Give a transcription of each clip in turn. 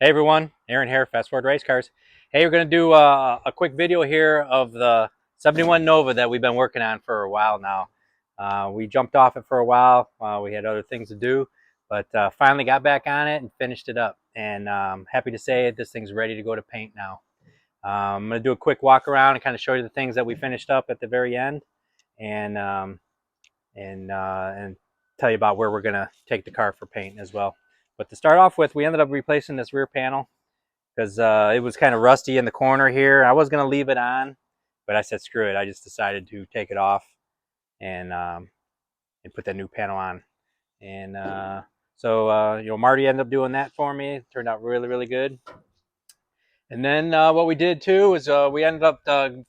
Hey everyone, Aaron here, Fast Forward Race Cars. Hey, we're going to do a quick video here of the 71 Nova that we've been working on for a while now. We jumped off it for a while. We had other things to do, but finally got back on it and finished it up. And happy to say this thing's ready to go to paint now. I'm going to do a quick walk around and kind of show you the things that we finished up at the very end, and and tell you about where we're going to take the car for paint as well. But to start off with, we ended up replacing this rear panel because it was kind of rusty in the corner here. I was going to leave it on, but I said screw it. I just decided to take it off and put that new panel on. And Marty ended up doing that for me. It turned out really, really good. And then what we did too is we ended up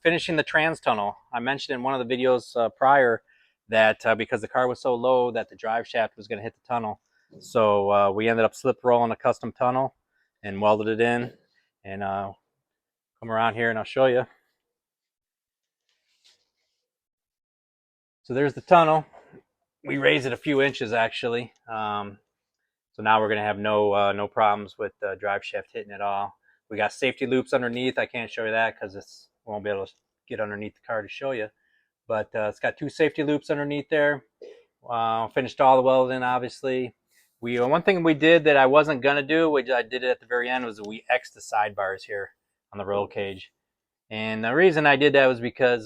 finishing the trans tunnel. I mentioned in one of the videos prior that because the car was so low that the drive shaft was going to hit the tunnel. So we ended up slip rolling a custom tunnel and welded it in. And come around here and I'll show you. So there's the tunnel. We raised it a few inches actually. So now we're going to have no problems with the drive shaft hitting at all. We got safety loops underneath. I can't show you that because we won't be able to get underneath the car to show you. But it's got two safety loops underneath there. Finished all the welding, obviously. One thing we did that I wasn't going to do, which I did it at the very end, was we X'd the sidebars here on the roll cage. And the reason I did that was because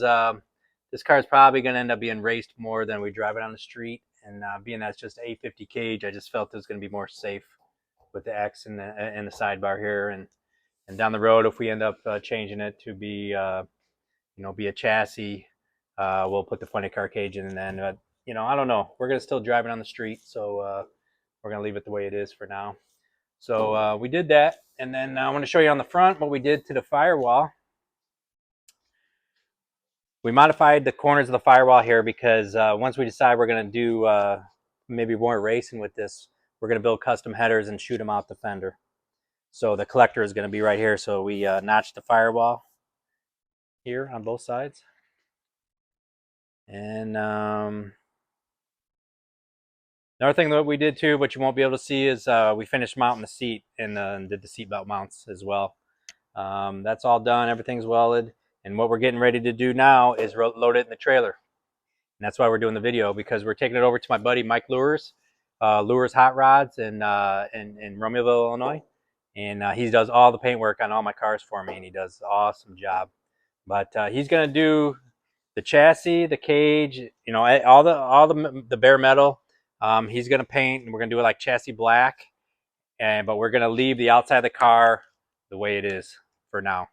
this car is probably going to end up being raced more than we drive it on the street. And being that it's just 850 cage, I just felt it was going to be more safe with the X and the sidebar here. And down the road, if we end up changing it to be, be a chassis, we'll put the funny car cage in. And then, I don't know. We're going to still drive it on the street, so we're going to leave it the way it is for now. So we did that. And then I want to show you on the front what we did to the firewall. We modified the corners of the firewall here because once we decide we're going to do maybe more racing with this, we're going to build custom headers and shoot them out the fender. So the collector is going to be right here. So we notched the firewall here on both sides. And another thing that we did too, but you won't be able to see, is we finished mounting the seat and did the seatbelt mounts as well. That's all done. Everything's welded. And what we're getting ready to do now is load it in the trailer. And that's why we're doing the video, because we're taking it over to my buddy Mike Lures Hot Rods in Romeoville, Illinois. And he does all the paint work on all my cars for me, and he does an awesome job. But he's going to do the chassis, the cage, all the bare metal. He's going to paint, and we're going to do it like chassis black. But we're going to leave the outside of the car the way it is for now.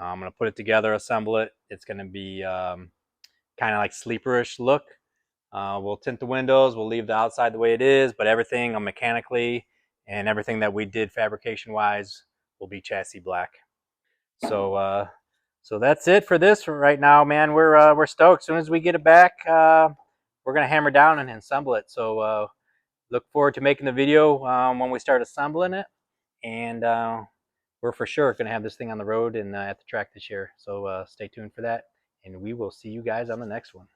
I'm going to put it together, assemble it. It's going to be kind of like sleeperish look. We'll tint the windows. We'll leave the outside the way it is, but everything mechanically and everything that we did fabrication-wise will be chassis black. So so that's it for this right now, man. We're stoked. As soon as we get it back, we're going to hammer down and assemble it. So look forward to making the video when we start assembling it. And we're for sure going to have this thing on the road and at the track this year. So stay tuned for that. And we will see you guys on the next one.